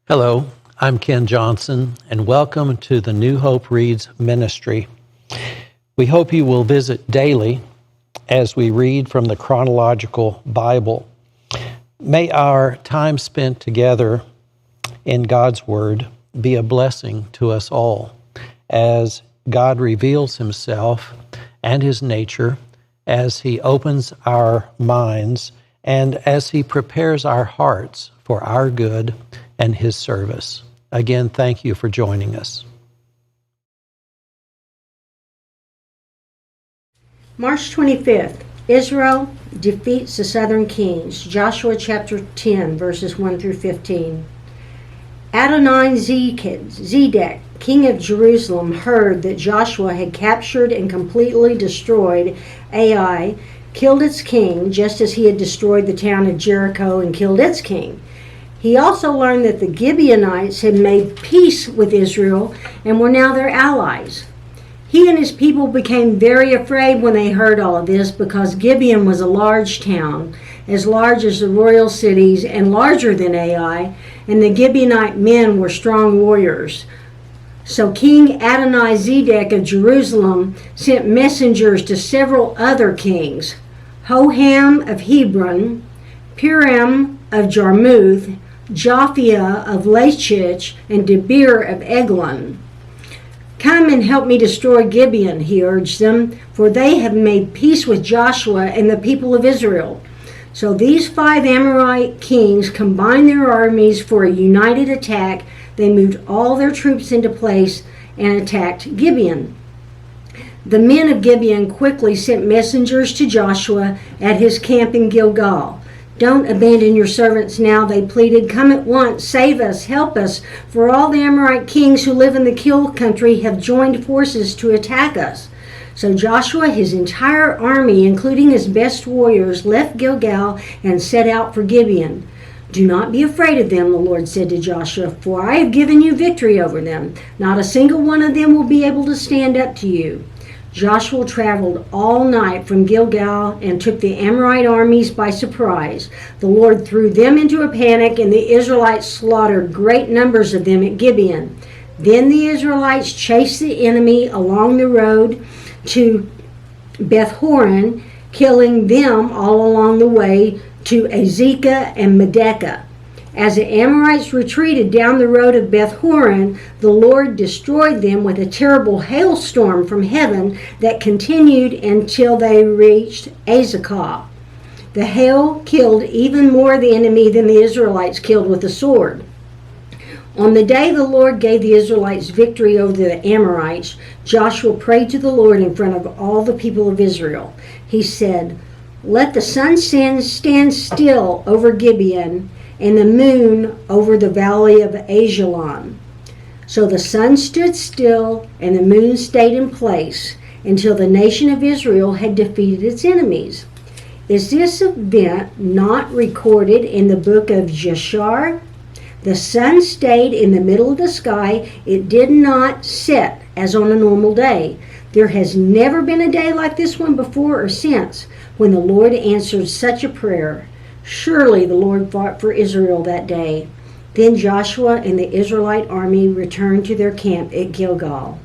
Hello, I'm Ken Johnson, and welcome to the New Hope Reads ministry. We hope you will visit daily as we read from the Chronological Bible. May our time spent together in God's Word be a blessing to us all as God reveals Himself and His nature, as He opens our minds, and as He prepares our hearts for our good and His service. Again, thank you for joining us. March 25th, Israel defeats the southern kings. Joshua chapter 10, verses 1 through 15. Adoni-Zedek, king of Jerusalem, heard that Joshua had captured and completely destroyed Ai, killed its king, just as he had destroyed the town of Jericho and killed its king. He also learned that the Gibeonites had made peace with Israel and were now their allies. He and his people became very afraid when they heard all of this, because Gibeon was a large town, as large as the royal cities and larger than Ai, and the Gibeonite men were strong warriors. So King Adoni-Zedek of Jerusalem sent messengers to several other kings, Hoham of Hebron, Piram of Jarmuth, Japhia of Lachish, and Debir of Eglon. Come and help me destroy Gibeon, he urged them, for they have made peace with Joshua and the people of Israel. So these 5 Amorite kings combined their armies for a united attack. They moved all their troops into place and attacked Gibeon. The men of Gibeon quickly sent messengers to Joshua at his camp in Gilgal. Don't abandon your servants now, they pleaded. Come at once, save us, help us, for all the Amorite kings who live in the hill country have joined forces to attack us. So Joshua, his entire army, including his best warriors, left Gilgal and set out for Gibeon. Do not be afraid of them, the Lord said to Joshua, for I have given you victory over them. Not a single one of them will be able to stand up to you. Joshua traveled all night from Gilgal and took the Amorite armies by surprise. The Lord threw them into a panic, and the Israelites slaughtered great numbers of them at Gibeon. Then the Israelites chased the enemy along the road to Beth-horon, killing them all along the way to Azekah and Medekah. As the Amorites retreated down the road of Beth-horon, the Lord destroyed them with a terrible hailstorm from heaven that continued until they reached Azekah. The hail killed even more of the enemy than the Israelites killed with the sword. On the day the Lord gave the Israelites victory over the Amorites, Joshua prayed to the Lord in front of all the people of Israel. He said, "Let the sun stand still over Gibeon, and the moon over the valley of Ajalon." So the sun stood still and the moon stayed in place until the nation of Israel had defeated its enemies. Is this event not recorded in the book of Jashar? The sun stayed in the middle of the sky. It did not set as on a normal day. There has never been a day like this one before or since, when the Lord answered such a prayer. Surely the Lord fought for Israel that day. Then Joshua and the Israelite army returned to their camp at Gilgal.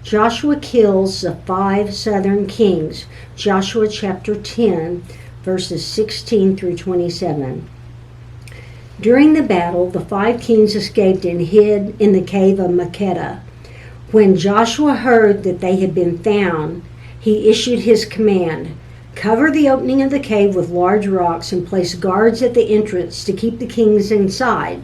Joshua kills the 5 southern kings. Joshua chapter 10, verses 16 through 27. During the battle, the 5 kings escaped and hid in the cave of Makkedah. When Joshua heard that they had been found, he issued his command: cover the opening of the cave with large rocks and place guards at the entrance to keep the kings inside.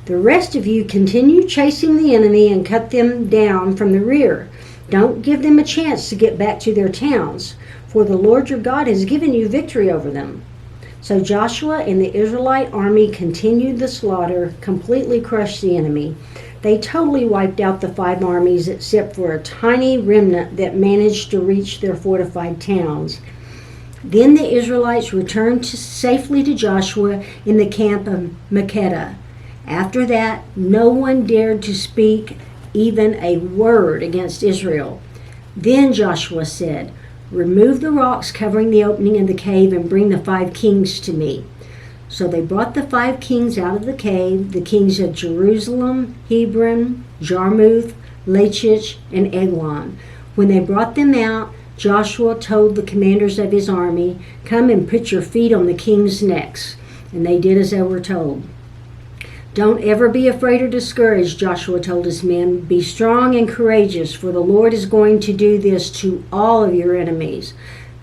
The rest of you continue chasing the enemy and cut them down from the rear. Don't give them a chance to get back to their towns, for the Lord your God has given you victory over them. So Joshua and the Israelite army continued the slaughter, completely crushed the enemy. They totally wiped out the 5 armies except for a tiny remnant that managed to reach their fortified towns. Then the Israelites returned safely to Joshua in the camp of Makkedah. After that, no one dared to speak even a word against Israel. Then Joshua said, "Remove the rocks covering the opening of the cave and bring the 5 kings to me." So they brought the 5 kings out of the cave, the kings of Jerusalem, Hebron, Jarmuth, Lachish, and Eglon. When they brought them out, Joshua told the commanders of his army, "Come and put your feet on the kings' necks." And they did as they were told. "Don't ever be afraid or discouraged," Joshua told his men. "Be strong and courageous, for the Lord is going to do this to all of your enemies."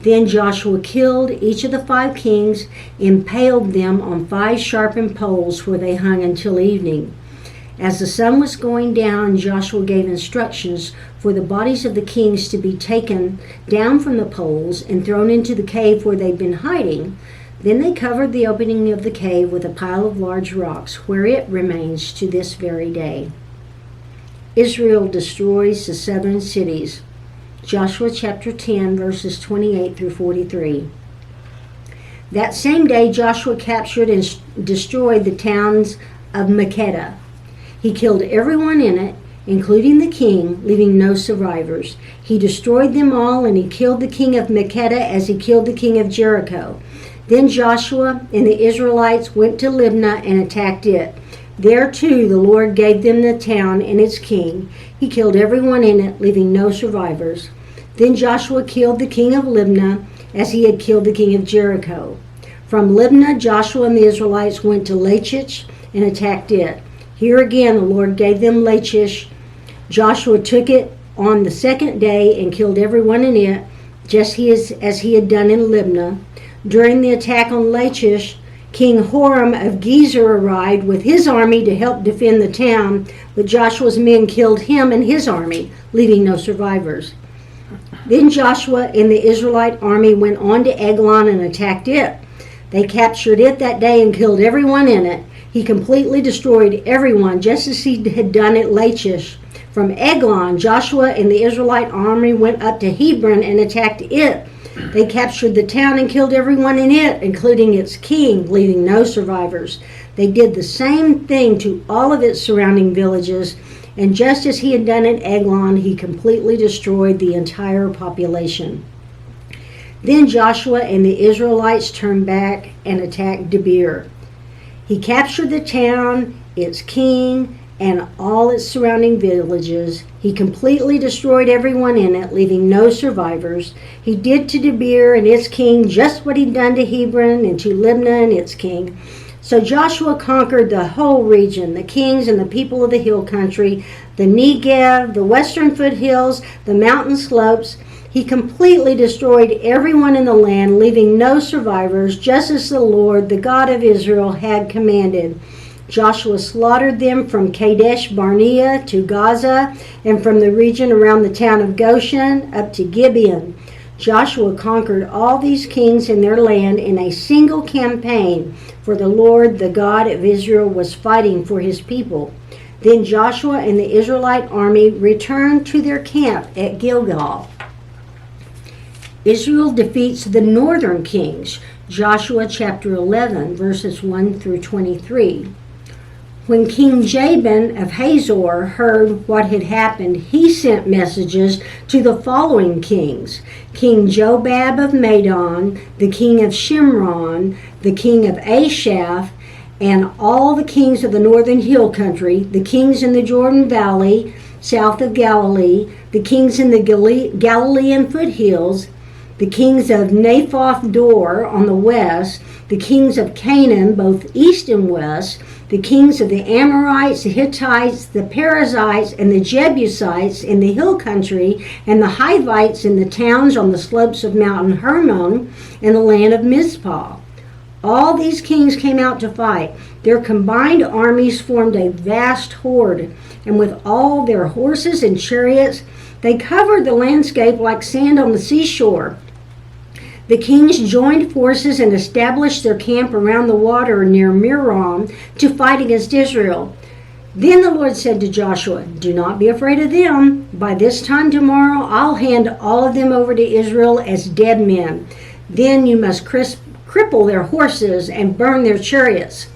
Then Joshua killed each of the 5 kings, impaled them on 5 sharpened poles where they hung until evening. As the sun was going down, Joshua gave instructions for the bodies of the kings to be taken down from the poles and thrown into the cave where they'd been hiding. Then they covered the opening of the cave with a pile of large rocks, where it remains to this very day. Israel destroys the southern cities. Joshua chapter 10, verses 28 through 43. That same day, Joshua captured and destroyed the towns of Makkedah. He killed everyone in it, including the king, leaving no survivors. He destroyed them all, and he killed the king of Makkedah as he killed the king of Jericho. Then Joshua and the Israelites went to Libnah and attacked it. There too the Lord gave them the town and its king. He killed everyone in it, leaving no survivors. Then Joshua killed the king of Libnah as he had killed the king of Jericho. From Libnah, Joshua and the Israelites went to Lachish and attacked it. Here again the Lord gave them Lachish. Joshua took it on the second day and killed everyone in it, just as he had done in Libnah. During the attack on Lachish, King Horam of Gezer arrived with his army to help defend the town, but Joshua's men killed him and his army, leaving no survivors. Then Joshua and the Israelite army went on to Eglon and attacked it. They captured it that day and killed everyone in it. He completely destroyed everyone, just as he had done at Lachish. From Eglon, Joshua and the Israelite army went up to Hebron and attacked it. They captured the town and killed everyone in it, including its king, leaving no survivors. They did the same thing to all of its surrounding villages, and just as he had done at Eglon, he completely destroyed the entire population. Then Joshua and the Israelites turned back and attacked Debir. He captured the town, its king, and all its surrounding villages. He completely destroyed everyone in it, leaving no survivors. He did to Debir and its king just what he'd done to Hebron and to Libnah and its king. So Joshua conquered the whole region, the kings and the people of the hill country, the Negev, the western foothills, the mountain slopes. He completely destroyed everyone in the land, leaving no survivors, just as the Lord, the God of Israel, had commanded. Joshua slaughtered them from Kadesh Barnea to Gaza, and from the region around the town of Goshen up to Gibeon. Joshua conquered all these kings and their land in a single campaign, for the Lord, the God of Israel, was fighting for his people. Then Joshua and the Israelite army returned to their camp at Gilgal. Israel defeats the northern kings. Joshua chapter 11, verses 1 through 23. When King Jabin of Hazor heard what had happened, he sent messages to the following kings: King Jobab of Madon, the king of Shimron, the king of Ashaph, and all the kings of the northern hill country, the kings in the Jordan Valley, south of Galilee, the kings in the Galilean foothills, the kings of Naphoth Dor on the west, the kings of Canaan, both east and west, the kings of the Amorites, the Hittites, the Perizzites, and the Jebusites in the hill country, and the Hivites in the towns on the slopes of Mount Hermon and the land of Mizpah. All these kings came out to fight. Their combined armies formed a vast horde, and with all their horses and chariots, they covered the landscape like sand on the seashore. The kings joined forces and established their camp around the water near Merom to fight against Israel. Then the Lord said to Joshua, "Do not be afraid of them. By this time tomorrow, I'll hand all of them over to Israel as dead men. Then you must cripple their horses and burn their chariots."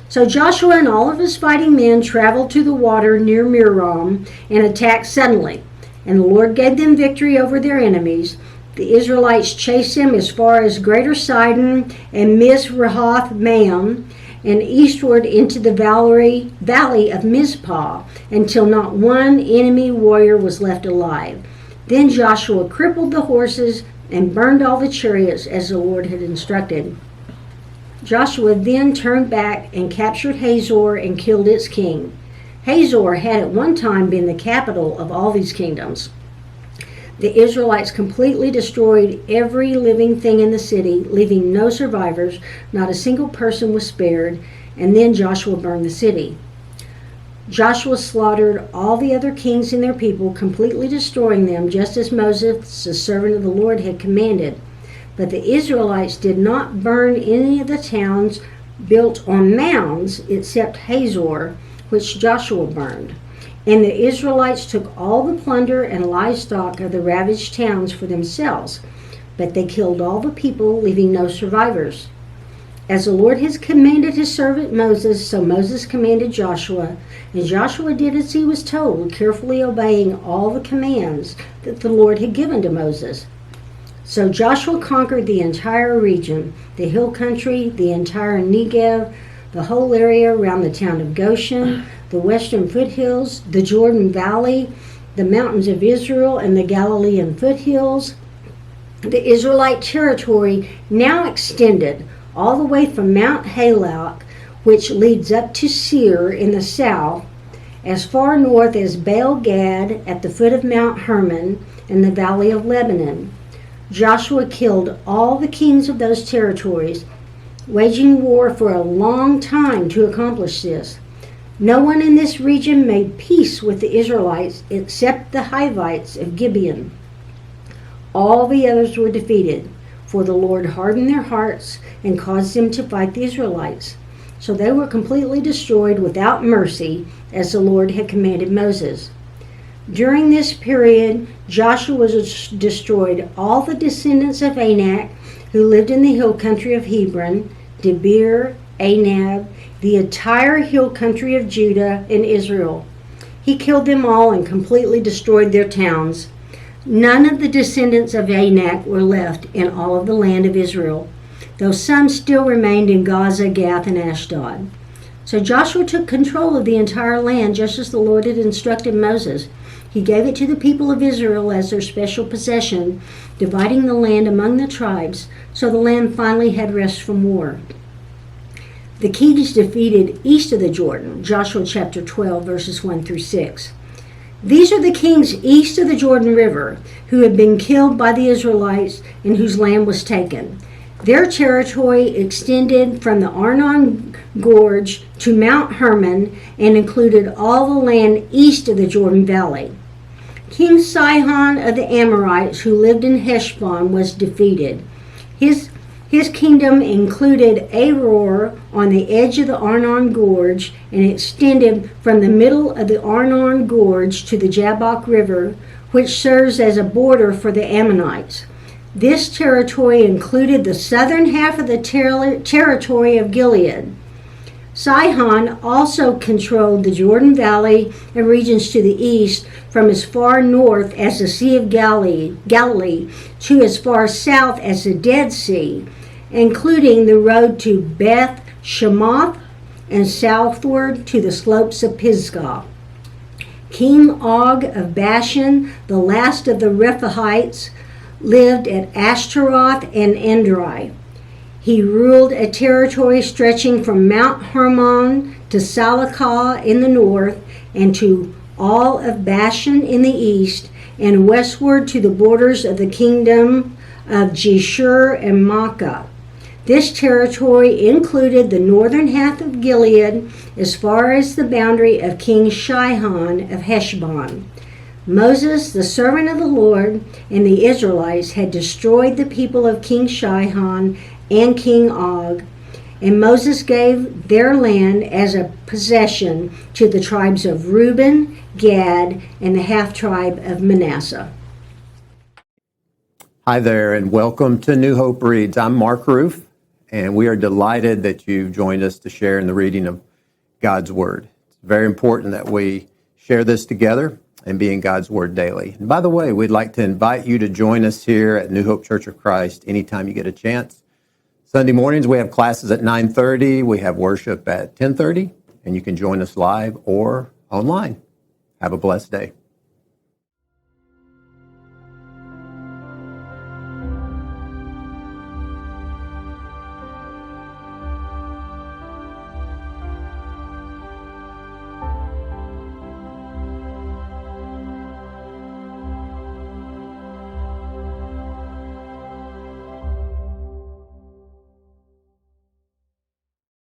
So Joshua and all of his fighting men traveled to the water near Merom and attacked suddenly. And the Lord gave them victory over their enemies. The Israelites chased them as far as Greater Sidon and Mizrahath Maim, and eastward into the valley of Mizpah, until not one enemy warrior was left alive. Then Joshua crippled the horses and burned all the chariots as the Lord had instructed. Joshua then turned back and captured Hazor and killed its king. Hazor had at one time been the capital of all these kingdoms. The Israelites completely destroyed every living thing in the city, leaving no survivors. Not a single person was spared, and then Joshua burned the city. Joshua slaughtered all the other kings and their people, completely destroying them, just as Moses, the servant of the Lord, had commanded. But the Israelites did not burn any of the towns built on mounds except Hazor, which Joshua burned. And the Israelites took all the plunder and livestock of the ravaged towns for themselves, but they killed all the people, leaving no survivors. As the Lord has commanded his servant Moses, so Moses commanded Joshua, and Joshua did as he was told, carefully obeying all the commands that the Lord had given to Moses. So Joshua conquered the entire region, the hill country, the entire Negev, the whole area around the town of Goshen, the western foothills, the Jordan Valley, the mountains of Israel, and the Galilean foothills. The Israelite territory now extended all the way from Mount Halak, which leads up to Seir in the south, as far north as Baal Gad at the foot of Mount Hermon in the valley of Lebanon. Joshua killed all the kings of those territories, waging war for a long time to accomplish this. No one in this region made peace with the Israelites except the Hivites of Gibeon. All the others were defeated, for the Lord hardened their hearts and caused them to fight the Israelites. So they were completely destroyed without mercy, as the Lord had commanded Moses. During this period, Joshua destroyed all the descendants of Anak who lived in the hill country of Hebron, Debir, Anab, the entire hill country of Judah and Israel. He killed them all and completely destroyed their towns. None of the descendants of Anak were left in all of the land of Israel, though some still remained in Gaza, Gath, and Ashdod. So Joshua took control of the entire land, just as the Lord had instructed Moses. He gave it to the people of Israel as their special possession, dividing the land among the tribes, so the land finally had rest from war. The kings defeated east of the Jordan, Joshua chapter 12, verses 1 through 6. These are the kings east of the Jordan River who had been killed by the Israelites and whose land was taken. Their territory extended from the Arnon Gorge to Mount Hermon and included all the land east of the Jordan Valley. King Sihon of the Amorites, who lived in Heshbon, was defeated. His kingdom included Aror on the edge of the Arnon Gorge and extended from the middle of the Arnon Gorge to the Jabbok River, which serves as a border for the Ammonites. This territory included the southern half of the territory of Gilead. Sihon also controlled the Jordan Valley and regions to the east, from as far north as the Sea of Galilee to as far south as the Dead Sea, including the road to Beth Shemoth and southward to the slopes of Pisgah. King Og of Bashan, the last of the Rephaites, lived at Ashtaroth and Edrei. He ruled a territory stretching from Mount Hermon to Salakah in the north and to all of Bashan in the east, and westward to the borders of the kingdom of Jeshur and Makkah. This territory included the northern half of Gilead as far as the boundary of King Sihon of Heshbon. Moses, the servant of the Lord, and the Israelites had destroyed the people of King Sihon and King Og, and Moses gave their land as a possession to the tribes of Reuben, Gad, and the half-tribe of Manasseh. Hi there, and welcome to New Hope Reads. I'm Mark Ruff, and we are delighted that you've joined us to share in the reading of God's Word. It's very important that we share this together. and be in God's Word daily. And by the way, we'd like to invite you to join us here at New Hope Church of Christ anytime you get a chance. Sunday mornings, we have classes at 9:30. We have worship at 10:30, and you can join us live or online. Have a blessed day.